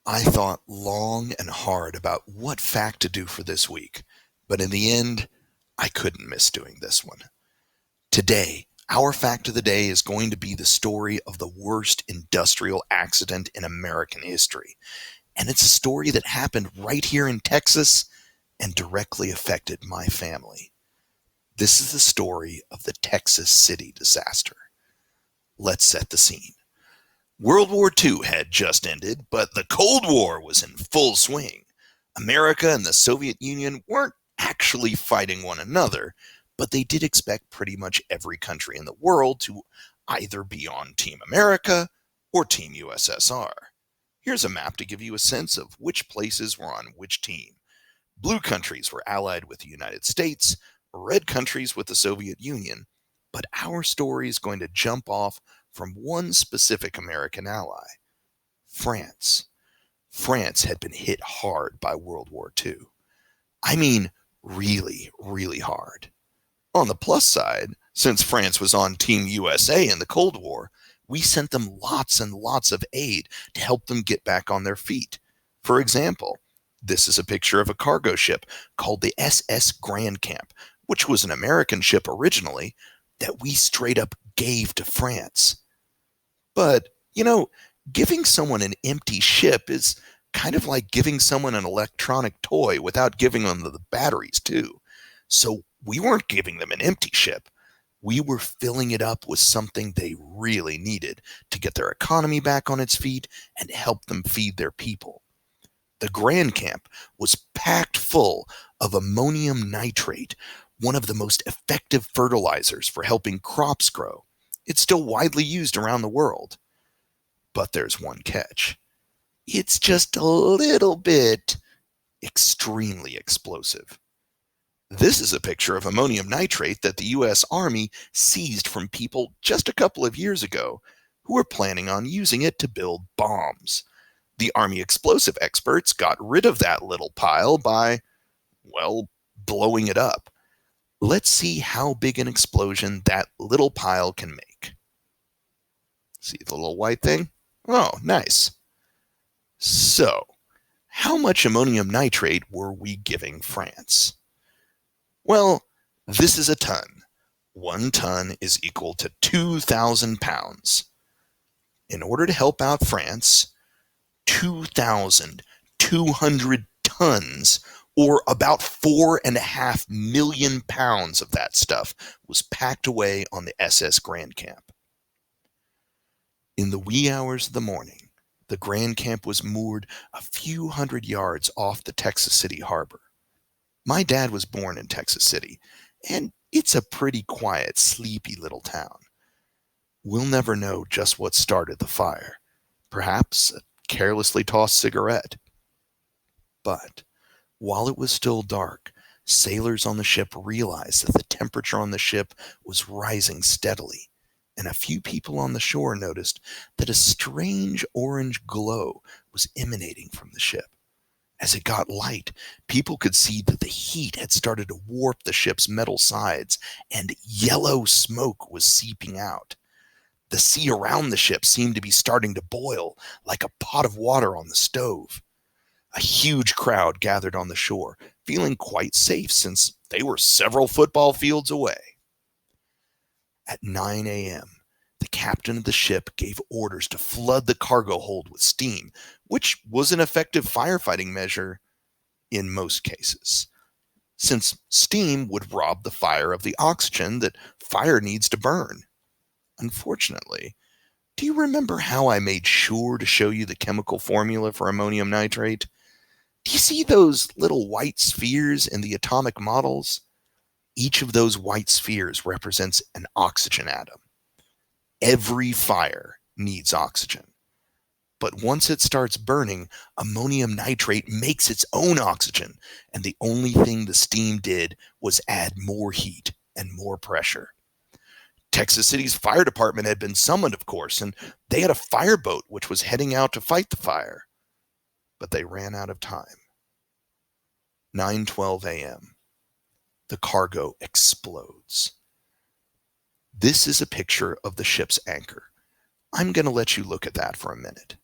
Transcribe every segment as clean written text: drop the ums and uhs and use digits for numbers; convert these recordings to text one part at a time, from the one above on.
I thought long and hard about what fact to do for this week, but in the end, I couldn't miss doing this one. Today, our fact of the day is going to be the story of the worst industrial accident in American history. And it's a story that happened right here in Texas and directly affected my family. This is the story of the Texas City disaster. Let's set the scene. World War II had just ended, but the Cold War was in full swing. America and the Soviet Union weren't actually fighting one another, but they did expect pretty much every country in the world to either be on Team America or Team USSR. Here's a map to give you a sense of which places were on which team. Blue countries were allied with the United States, red countries with the Soviet Union, but our story is going to jump off from one specific American ally, France. France had been hit hard by World War II. I mean, really, really hard. On the plus side, since France was on Team USA in the Cold War, we sent them lots and lots of aid to help them get back on their feet. For example, this is a picture of a cargo ship called the SS Grand Camp, which was an American ship originally that we straight up gave to France. But, giving someone an empty ship is kind of like giving someone an electronic toy without giving them the batteries, too. So we weren't giving them an empty ship. We were filling it up with something they really needed to get their economy back on its feet and help them feed their people. The Grand Camp was packed full of ammonium nitrate, one of the most effective fertilizers for helping crops grow. It's still widely used around the world. But there's one catch. It's just a little bit extremely explosive. This is a picture of ammonium nitrate that the U.S. Army seized from people just a couple of years ago who were planning on using it to build bombs. The Army explosive experts got rid of that little pile by, well, blowing it up. Let's see how big an explosion that little pile can make. See the little white thing? Oh, nice. So, how much ammonium nitrate were we giving France? Well, this is a ton. 1 ton is equal to 2,000 pounds. In order to help out France, 2,200 tons, or about 4.5 million pounds of that stuff, was packed away on the SS Grand Camp. In the wee hours of the morning, the Grand Camp was moored a few hundred yards off the Texas City harbor. My dad was born in Texas City, and it's a pretty quiet, sleepy little town. We'll never know just what started the fire. Perhaps a carelessly tossed cigarette. But while it was still dark, sailors on the ship realized that the temperature on the ship was rising steadily, and a few people on the shore noticed that a strange orange glow was emanating from the ship. As it got light, people could see that the heat had started to warp the ship's metal sides, and yellow smoke was seeping out. The sea around the ship seemed to be starting to boil like a pot of water on the stove. A huge crowd gathered on the shore, feeling quite safe since they were several football fields away. At 9 a.m., the captain of the ship gave orders to flood the cargo hold with steam, which was an effective firefighting measure in most cases, since steam would rob the fire of the oxygen that fire needs to burn. Unfortunately, do you remember how I made sure to show you the chemical formula for ammonium nitrate? Do you see those little white spheres in the atomic models? Each of those white spheres represents an oxygen atom. Every fire needs oxygen. But once it starts burning, ammonium nitrate makes its own oxygen, and the only thing the steam did was add more heat and more pressure. Texas City's fire department had been summoned, of course, and they had a fireboat which was heading out to fight the fire. But they ran out of time. 9:12 a.m. The cargo explodes. This is a picture of the ship's anchor. I'm going to let you look at that for a minute.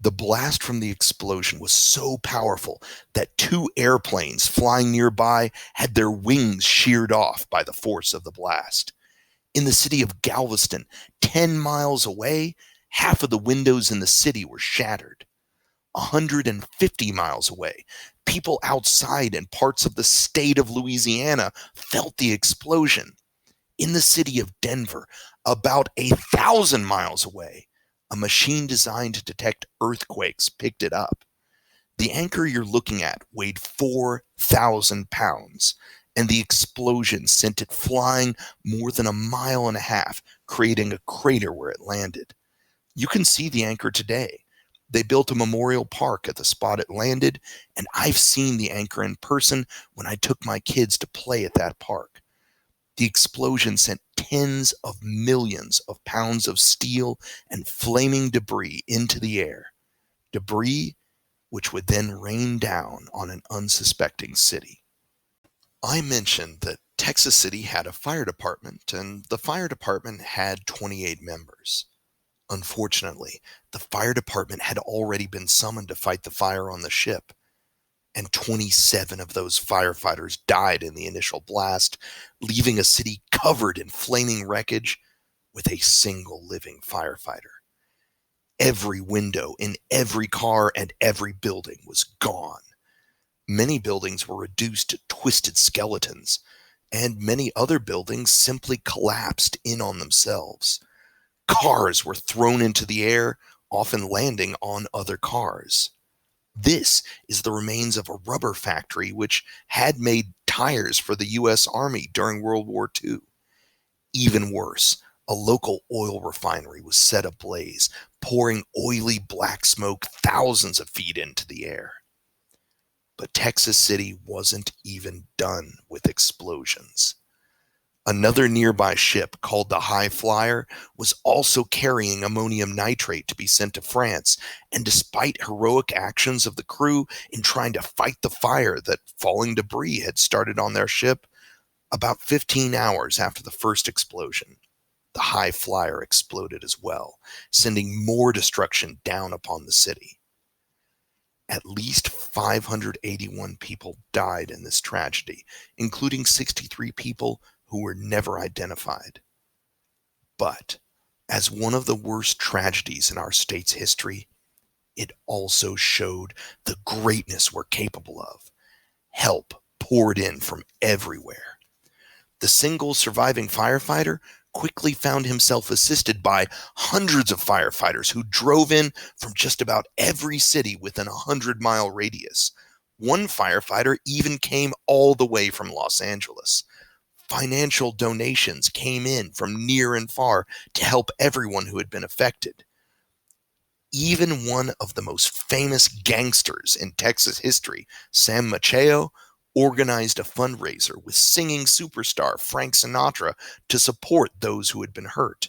The blast from the explosion was so powerful that two airplanes flying nearby had their wings sheared off by the force of the blast. In the city of Galveston, 10 miles away, half of the windows in the city were shattered. 150 miles away, people outside in parts of the state of Louisiana felt the explosion. In the city of Denver, about 1,000 miles away, a machine designed to detect earthquakes picked it up. The anchor you're looking at weighed 4,000 pounds, and the explosion sent it flying more than a mile and a half, creating a crater where it landed. You can see the anchor today. They built a memorial park at the spot it landed, and I've seen the anchor in person when I took my kids to play at that park. The explosion sent tens of millions of pounds of steel and flaming debris into the air. Debris which would then rain down on an unsuspecting city. I mentioned that Texas City had a fire department, and the fire department had 28 members. Unfortunately, the fire department had already been summoned to fight the fire on the ship, and 27 of those firefighters died in the initial blast, leaving a city covered in flaming wreckage with a single living firefighter. Every window in every car and every building was gone. Many buildings were reduced to twisted skeletons, and many other buildings simply collapsed in on themselves. Cars were thrown into the air, often landing on other cars. This is the remains of a rubber factory which had made tires for the U.S. Army during World War II. Even worse, a local oil refinery was set ablaze, pouring oily black smoke thousands of feet into the air. But Texas City wasn't even done with explosions. Another nearby ship, called the High Flyer, was also carrying ammonium nitrate to be sent to France, and despite heroic actions of the crew in trying to fight the fire that falling debris had started on their ship, about 15 hours after the first explosion, the High Flyer exploded as well, sending more destruction down upon the city. At least 581 people died in this tragedy, including 63 people who were never identified. But, as one of the worst tragedies in our state's history, it also showed the greatness we're capable of. Help poured in from everywhere. The single surviving firefighter quickly found himself assisted by hundreds of firefighters who drove in from just about every city within a 100-mile radius. One firefighter even came all the way from Los Angeles. Financial donations came in from near and far to help everyone who had been affected. Even one of the most famous gangsters in Texas history, Sam Macheo, organized a fundraiser with singing superstar Frank Sinatra to support those who had been hurt.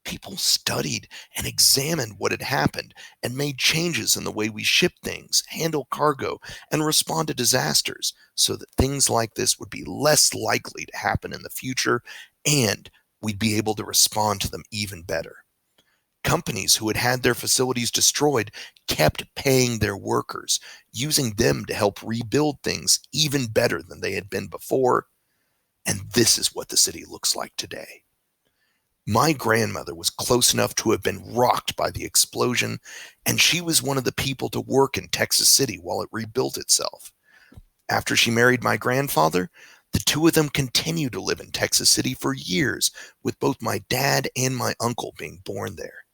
People studied and examined what had happened and made changes in the way we ship things, handle cargo, and respond to disasters so that things like this would be less likely to happen in the future and we'd be able to respond to them even better. Companies who had had their facilities destroyed kept paying their workers, using them to help rebuild things even better than they had been before. And this is what the city looks like today. My grandmother was close enough to have been rocked by the explosion, and she was one of the people to work in Texas City while it rebuilt itself. After she married my grandfather, the two of them continued to live in Texas City for years, with both my dad and my uncle being born there.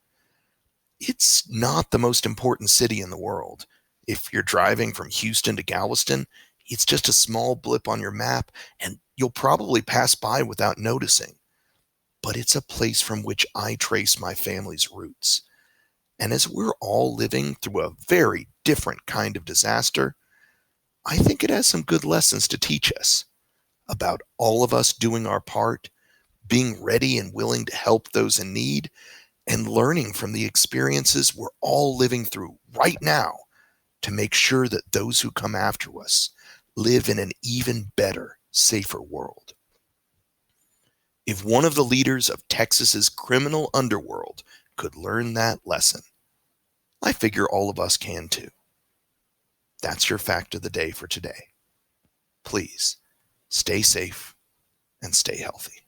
It's not the most important city in the world. If you're driving from Houston to Galveston, it's just a small blip on your map, and you'll probably pass by without noticing. But it's a place from which I trace my family's roots. And as we're all living through a very different kind of disaster, I think it has some good lessons to teach us about all of us doing our part, being ready and willing to help those in need, and learning from the experiences we're all living through right now to make sure that those who come after us live in an even better, safer world. If one of the leaders of Texas's criminal underworld could learn that lesson, I figure all of us can too. That's your fact of the day for today. Please stay safe and stay healthy.